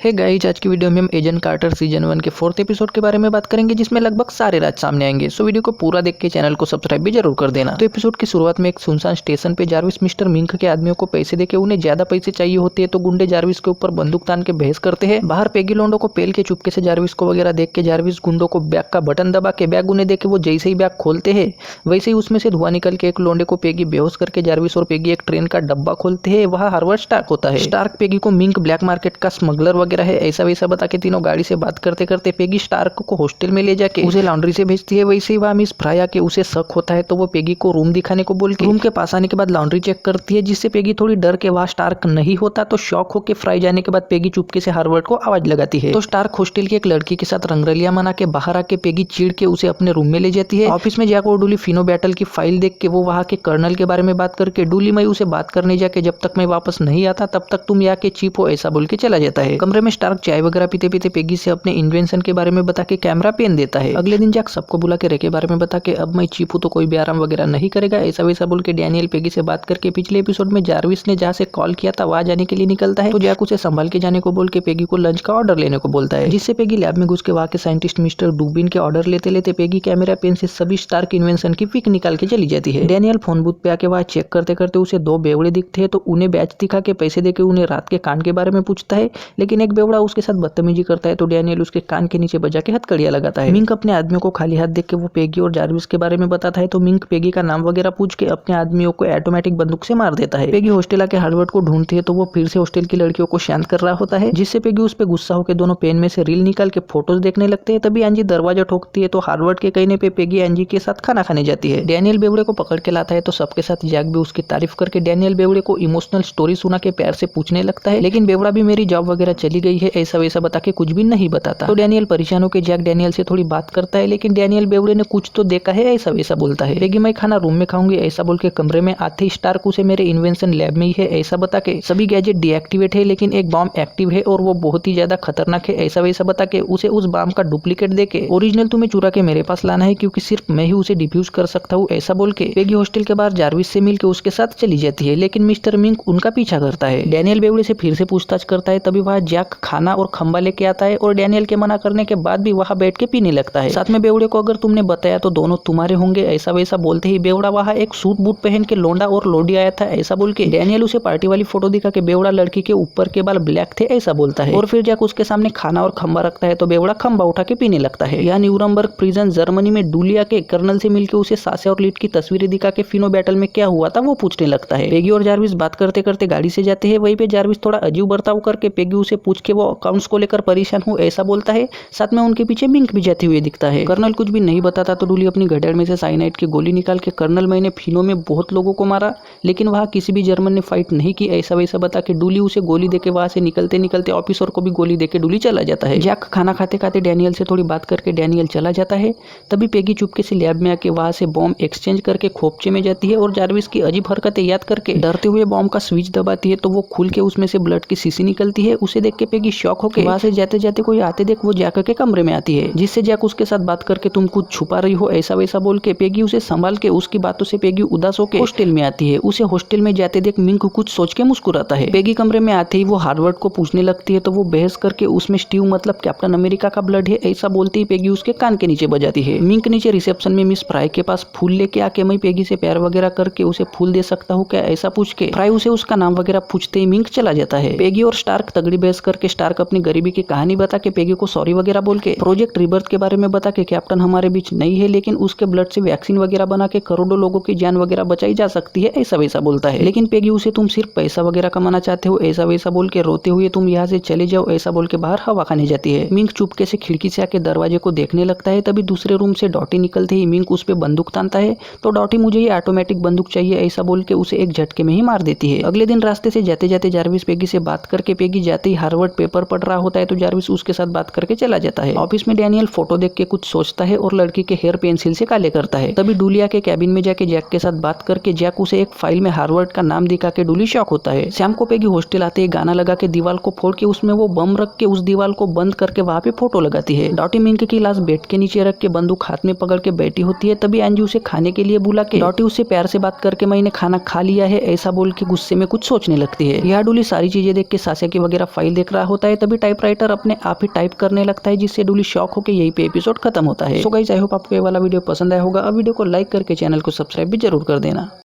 Hey guys, आज की video में हम एजेंट कार्टर सीजन 1 के 4th एपिसोड के बारे में बात करेंगे, जिसमें लगभग सारे राज सामने आएंगे। सो वीडियो को पूरा देख के चैनल को सब्सक्राइब भी जरूर कर देना। तो एपिसोड की शुरुआत में एक सुनसान स्टेशन पे जारविस मिस्टर मिंक के आदमियों को पैसे देके उन्हें ज्यादा पैसे चाहिए होते हैं, तो गुंडे जारविस के ऊपर बंदूक तान के बहस करते हैं। बाहर पेगी लोंडो को पेल के चुपके से जारविस को वगैरह देख के जारविस गुंडों को बैग का बटन दबा के बैग उन्हें देके वो जैसे ही बैग खोलते हैं वैसे ही उसमें से धुआं निकल के एक लोंडे को पेगी बेहोश करके जारविस और पेगी एक ट्रेन का डब्बा खोलते हैं। वहाँ हार्वर्ड स्टार्क होता है। स्टार्क पेगी को मिंक ब्लैक मार्केट का स्मगलर वगैरह है ऐसा वैसा बता के तीनों गाड़ी से बात करते करते पेगी स्टार्क को हॉस्टल में ले जाके उसे लॉन्ड्री से भेजती है। वैसे ही वहाँ मिस फ्राया के उसे शक होता है, तो वो पेगी को रूम दिखाने को बोल के रूम के पास आने के बाद लॉन्ड्री चेक करती है, जिससे पेगी थोड़ी डर के वहाँ स्टार्क नहीं होता। तो शॉक होकर फ्राई जाने के बाद पेगी चुपके से हार्वर्ड को आवाज लगाती है। तो स्टार्क हॉस्टल की एक लड़की के साथ रंगरलियां मना के बाहर आके पेगी चिढ़ के उसे अपने रूम में ले जाती है। ऑफिस में जाकर डूली फिनो बैटल की फाइल देख के वो वहाँ के कर्नल के बारे में बात करके डूली मैं उसे बात करने जाके जब तक मैं वापस नहीं आता तब तक तुम यहाँ के चीप हो ऐसा बोल के चला जाता है। कमरे में स्टार्क चाय वगैरह पीते पीते पेगी से अपने इन्वेंशन के बारे में बता के कैमरा पेन देता है। अगले दिन जैक सबको बुला के रे के बारे में बता के अब मैं चीप हूं तो कोई भी आराम वगैरह नहीं करेगा ऐसा वैसा बोल के डैनियल पेगी से बात करके पिछले एपिसोड में जारविस ने जहाँ से कॉल किया था वहां जाने के लिए निकलता है। तो जैक उसे संभाल के जाने को बोल के पेगी को लंच का ऑर्डर लेने को बोलता है, जिससे पेगी लैब में घुस के वहाँ के साइंटिस्ट मिस्टर डूबिन के ऑर्डर लेते लेते पेगी कैमरा पेन से सभी स्टार्क इन्वेंशन की पिक निकाल के चली जाती है। डैनियल फोन बूथ पे आके वहाँ चेक करते करते उसे दो बेवड़े दिखते हैं, तो उन्हें बैच दिखा के पैसे देके उन्हें रात के कांड के बारे में पूछता है, लेकिन एक बेवड़ा उसके साथ बदतमीजी करता है। तो डैनियल उसके कान के नीचे बजा के हथकड़ियां लगाता है। मिंक अपने आदमियों को खाली हाथ देख के वो पेगी और जारविस के बारे में बताता है, तो मिंक पेगी का नाम वगैरह पूछ के अपने आदमियों को ऑटोमेटिक बंदूक से मार देता है। पेगी हॉस्टल आके हार्वर्ड को ढूंढती है, तो वो फिर से हॉस्टल की लड़कियों को शांत कर रहा होता है, जिससे पेगी उस पे गुस्सा होकर दोनों पेन में से रील निकाल के फोटोज देखने लगते हैं। तभी एंजी दरवाजा ठोकती है, तो हार्वर्ड के कहने पे पेगी एंजी के साथ खाना खाने जाती है। डैनियल बेवड़े को पकड़ के लाता है, तो सबके साथ जैक भी उसकी तारीफ करके डैनियल बेवड़े को इमोशनल स्टोरी सुना के प्यार से पूछने लगता है, लेकिन बेवड़ा भी मेरी जॉब वगैरह चली गई है ऐसा वैसा बता के कुछ भी नहीं बताता। तो डैनियल परेशान होकर जैक डैनियल से थोड़ी बात करता है, लेकिन डैनियल बेवड़े ने कुछ तो देखा है ऐसा वैसा बोलता है। पेगी मैं खाना रूम में खाऊंगी ऐसा बोल के कमरे में आते ही स्टार्क उसे मेरे इन्वेंशन लैब में ही है ऐसा बता के सभी गैजेट डीएक्टिवेट है लेकिन एक बॉम्ब एक्टिव है और वो बहुत ही ज्यादा खतरनाक है ऐसा वैसा बता के उसे उस बॉम्ब का डुप्लीकेट देके ओरिजिनल तुम्हें चुरा के मेरे पास लाना है क्योंकि सिर्फ मैं ही उसे डिफ्यूज कर सकता हूँ ऐसा बोल के पेगी हॉस्टल के बाहर जारविस से मिलकर उसके साथ चली जाती है, लेकिन मिस्टर मिंक उनका पीछा करता है। डैनियल बेवड़े से फिर से पूछताछ करता है, तभी वहाँ जैक खाना और खंबा लेके आता है और डैनियल के मना करने के बाद भी वहाँ बैठ के पीने लगता है। साथ में बेवड़े को अगर तुमने बताया तो दोनों तुम्हारे होंगे ऐसा वैसा बोलते ही बेवड़ा वहाँ एक सूट बूट पहन के लोंडा और लोडी आया था ऐसा बोल के डैनियल उसे पार्टी वाली फोटो दिखा के बेवड़ा लड़की के ऊपर के बाल ब्लैक थे ऐसा बोलता है, और फिर जैक उसके सामने खाना और खंबा रखता है, तो बेवड़ा खंबा उठा के पीने लगता है। यहाँ न्यूरमबर्ग प्रिजन जर्मनी में डूलिया के कर्नल से मिलकर उसे सासे और लीड की तस्वीरें दिखा के फिनो बैटल में क्या हुआ था वो पूछने लगता है। पेगी और जारविस बात करते करते गाड़ी से जाते हैं, वहीं पे जारविस थोड़ा अजीब बर्ताव करके पेगी उसे पूछ के वो अकाउंट्स को लेकर परेशान हूँ ऐसा बोलता है। साथ में उनके पीछे मिंक भी जाती हुई दिखता है। कर्नल कुछ भी नहीं बताता, तो डूली अपनी घड़ियाल में से साइनाइड की गोली निकाल के कर्नल मैंने फिनो में बहुत लोगों को मारा लेकिन वहाँ किसी भी जर्मन ने फाइट नहीं की ऐसा वैसा बता के डूली उसे गोली देके वहाँ से निकलते निकलते ऑफिसर को भी गोली देके डूली चला जाता है। जैक खाना खाते खाते डैनियल से थोड़ी बात करके डैनियल चला जाता है। तभी पेगी चुपके से लैब में आके वहाँ से बॉम्ब एक्सचेंज करके खोपचे में जाती है और जारविस की अजीब हरकतें याद करके डरते हुए बॉम्ब का स्विच दबाती है, तो वो खुल के उसमें से ब्लड की शीशी निकलती है। उसे देख के पेगी शॉक होकर वहाँ से जाते जाते कोई आते देख वो जैक के कमरे में आती है, जिससे जैक उसके साथ बात करके तुम कुछ छुपा रही हो ऐसा वैसा बोल के पेगी उसे संभाल के उसकी बातों से पेगी उदास होकर हॉस्टल में आती है। उसे हॉस्टल में जाते देख मिंक कुछ सोच के मुस्कुराता है। पेगी कमरे में आते ही वो हार्वर्ड को पूछने लगती है, तो वो बहस करके उसमें स्टीव मतलब कैप्टन अमेरिका का ब्लड है ऐसा बोलते ही पेगी उसके कान के नीचे बजाती है। मिंक नीचे रिसेप्शन में मिस फ्राई के पास फूल लेके आके मैं पेगी से प्यार वगैरह करके उसे फूल दे सकता हूँ क्या ऐसा पूछ के फ्राई उसे उसका नाम वगैरह पूछते ही मिंक चला जाता है। पेगी और स्टार्क तगड़ी बहस करके स्टार्क अपनी गरीबी की कहानी बता के पेगी को सॉरी वगैरह बोल के प्रोजेक्ट रिबर्थ के बारे में बता के कैप्टन हमारे बीच नहीं है लेकिन उसके ब्लड से वैक्सीन वगैरह बना के करोड़ों लोगों की जान वगैरह बचाई जा सकती है ऐसा वैसा बोलता है, लेकिन पेगी उसे तुम सिर्फ पैसा वगैरह कमाना चाहते हो ऐसा वैसा बोल के रोते हुए तुम यहाँ से चले जाओ ऐसा बोल के बाहर हवा खाने जाती है। मिंक चुपके से खिड़की से आके दरवाजे को देखने लगता है, तभी दूसरे रूम से डॉटी निकलते ही मिंक उस पे बंदूक तानता है, तो डॉटी मुझे ये ऑटोमेटिक बंदूक चाहिए ऐसा बोल के उसे एक झटके में ही मार देती है। अगले दिन रास्ते से जाते जाते जारविस पेगी से बात करके पेगी जाते ही हार्वर्ड पेपर पढ़ रहा होता है, तो जारविस उसके साथ बात करके चला जाता है। ऑफिस में डैनियल फोटो देख के कुछ सोचता है और लड़की के हेयर पेंसिल से काले करता है। तभी डूलिया के कैबिन में जाके जैक के साथ बात करके जैक उसे एक फाइल में हार्वर्ड का नाम दिखा के डूली शॉक होता है। शाम को पेगी हॉस्टल आते ही गाना लगा के दीवार को फोड़ के उसमें वो बम रख के उस दीवार को बंद करके वहाँ पे फोटो लगाती है। डॉटी मिंक की लाश बेड के नीचे रख के बंदूक हाथ में पकड़ के बैठी होती है। तभी एंजी उसे खाने के लिए बुला के डॉटी उससे प्यार से बात करके मैंने खाना खा लिया है ऐसा बोल के गुस्से में कुछ सोचने लगती है। यह डूली सारी चीजें देख के सासे की वगैरह फाइल देख रहा होता है तभी टाइपराइटर अपने आप ही टाइप करने लगता है, जिससे डुली शॉक होकर यही पे एपिसोड खत्म होता है। सो गाइस, आई होप आपको ये वाला वीडियो पसंद आया होगा। अब वीडियो को लाइक करके चैनल को सब्सक्राइब भी जरूर कर देना।